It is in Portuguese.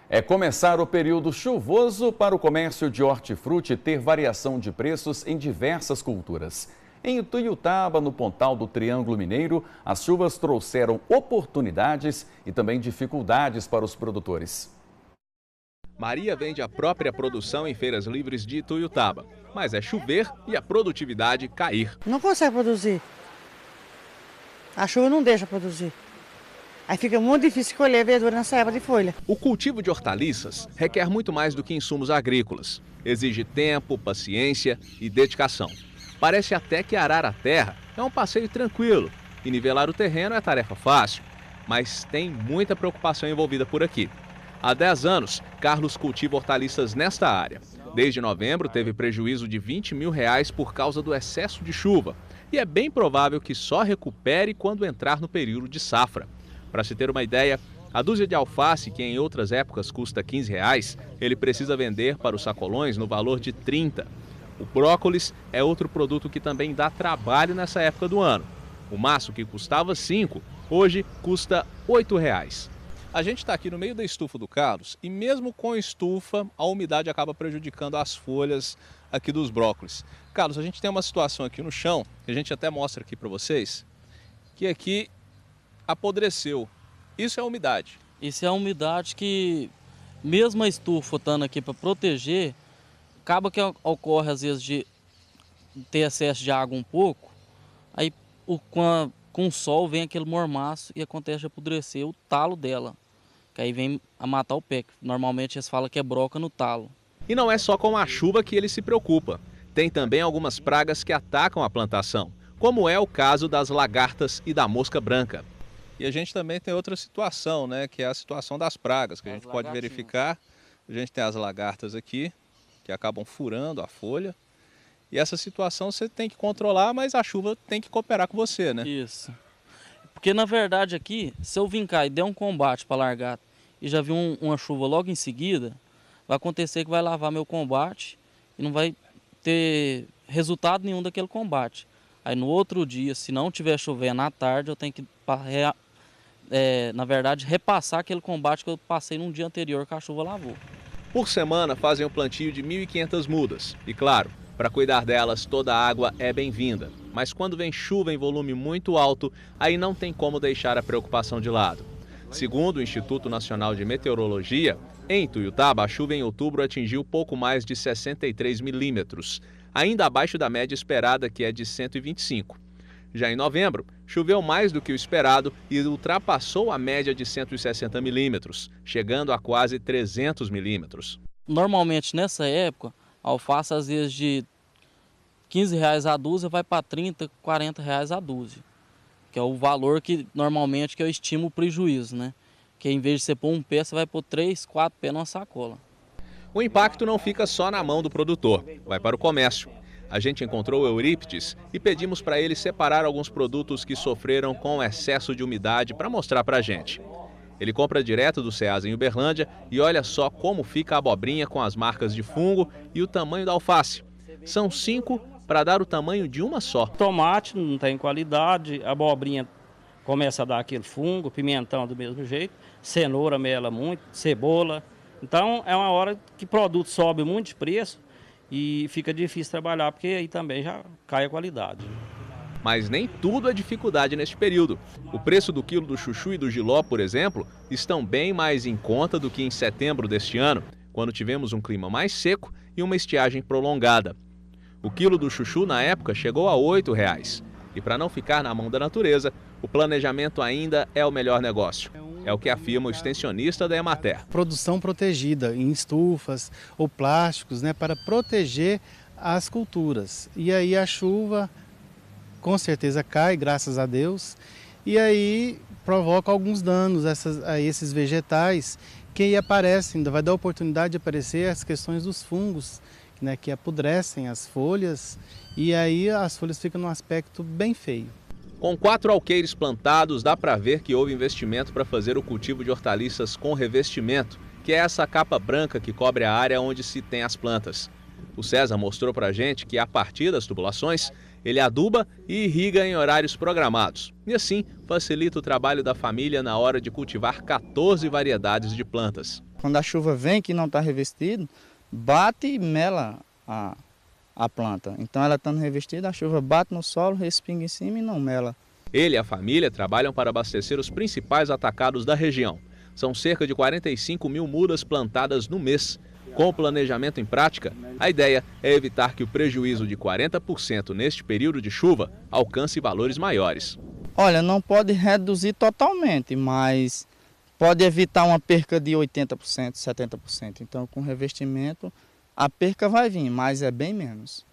É começar o período chuvoso para o comércio de hortifruti ter variação de preços em diversas culturas. Em Ituiutaba, no Pontal do Triângulo Mineiro, as chuvas trouxeram oportunidades e também dificuldades para os produtores. Maria vende a própria produção em feiras livres de Ituiutaba, mas é chover e a produtividade cair. Não consegue produzir. A chuva não deixa produzir. Aí fica muito difícil colher verdura nessa época de folha. O cultivo de hortaliças requer muito mais do que insumos agrícolas. Exige tempo, paciência e dedicação. Parece até que arar a terra é um passeio tranquilo e nivelar o terreno é tarefa fácil. Mas tem muita preocupação envolvida por aqui. Há 10 anos, Carlos cultiva hortaliças nesta área. Desde novembro, teve prejuízo de R$20 mil por causa do excesso de chuva. E é bem provável que só recupere quando entrar no período de safra. Para se ter uma ideia, a dúzia de alface, que em outras épocas custa R$15, ele precisa vender para os sacolões no valor de R$30. O brócolis é outro produto que também dá trabalho nessa época do ano. O maço, que custava R$5, hoje custa R$8. A gente está aqui no meio da estufa do Carlos e mesmo com estufa, a umidade acaba prejudicando as folhas aqui dos brócolis. Carlos, a gente tem uma situação aqui no chão, que a gente até mostra aqui para vocês, que aqui apodreceu. Isso é umidade. Isso é a umidade que, mesmo a estufa estando aqui para proteger, acaba que ocorre às vezes de ter excesso de água um pouco, aí com o sol vem aquele mormaço e acontece de apodrecer o talo dela, que aí vem a matar o pé. Normalmente eles falam que é broca no talo. E não é só com a chuva que ele se preocupa. Tem também algumas pragas que atacam a plantação, como é o caso das lagartas e da mosca branca. E a gente também tem outra situação, né, que é a situação das pragas, que a gente pode verificar. A gente tem as lagartas aqui, que acabam furando a folha. E essa situação você tem que controlar, mas a chuva tem que cooperar com você, né? Isso. Porque na verdade aqui, se eu vim cá e der um combate para largata e já vi uma chuva logo em seguida, vai acontecer que vai lavar meu combate e não vai ter resultado nenhum daquele combate. Aí no outro dia, se não tiver chovendo à tarde, eu tenho que, na verdade, repassar aquele combate que eu passei num dia anterior que a chuva lavou. Por semana fazem o plantio de 1.500 mudas. E claro, para cuidar delas toda a água é bem-vinda. Mas quando vem chuva em volume muito alto, aí não tem como deixar a preocupação de lado. Segundo o Instituto Nacional de Meteorologia, em Ituiutaba a chuva em outubro atingiu pouco mais de 63 milímetros. Ainda abaixo da média esperada, que é de 125. Já em novembro, choveu mais do que o esperado e ultrapassou a média de 160 milímetros, chegando a quase 300 milímetros. Normalmente, nessa época, a alface, às vezes, de R$15 a dúzia, vai para R$30, R$40 a dúzia. Que é o valor que, normalmente, que eu estimo o prejuízo, né? Que em vez de você pôr um pé, você vai pôr 3, 4 pés numa sacola. O impacto não fica só na mão do produtor, vai para o comércio. A gente encontrou o Eurípides e pedimos para ele separar alguns produtos que sofreram com excesso de umidade para mostrar para a gente. Ele compra direto do Ceasa em Uberlândia e olha só como fica a abobrinha com as marcas de fungo e o tamanho da alface. São 5 para dar o tamanho de uma só. Tomate não tem qualidade, a abobrinha começa a dar aquele fungo, pimentão do mesmo jeito, cenoura mela muito, cebola. Então é uma hora que o produto sobe muito de preço e fica difícil trabalhar, porque aí também já cai a qualidade. Mas nem tudo é dificuldade neste período. O preço do quilo do chuchu e do jiló, por exemplo, estão bem mais em conta do que em setembro deste ano, quando tivemos um clima mais seco e uma estiagem prolongada. O quilo do chuchu na época chegou a R$8. E para não ficar na mão da natureza, o planejamento ainda é o melhor negócio. É o que afirma o extensionista da Emater. Produção protegida em estufas ou plásticos, né, para proteger as culturas. E aí a chuva com certeza cai, graças a Deus, e aí provoca alguns danos a esses vegetais que aí aparecem, vai dar oportunidade de aparecer as questões dos fungos, né, que apodrecem as folhas e aí as folhas ficam num aspecto bem feio. Com 4 alqueires plantados, dá para ver que houve investimento para fazer o cultivo de hortaliças com revestimento, que é essa capa branca que cobre a área onde se tem as plantas. O César mostrou para a gente que, a partir das tubulações, ele aduba e irriga em horários programados. E assim, facilita o trabalho da família na hora de cultivar 14 variedades de plantas. Quando a chuva vem que não está revestido, bate e mela a planta. Então ela estando revestida, a chuva bate no solo, respinga em cima e não mela. Ele e a família trabalham para abastecer os principais atacados da região. São cerca de 45 mil mudas plantadas no mês. Com o planejamento em prática, a ideia é evitar que o prejuízo de 40% neste período de chuva alcance valores maiores. Olha, não pode reduzir totalmente, mas pode evitar uma perca de 80%, 70%. Então, com revestimento, a perca vai vir, mas é bem menos.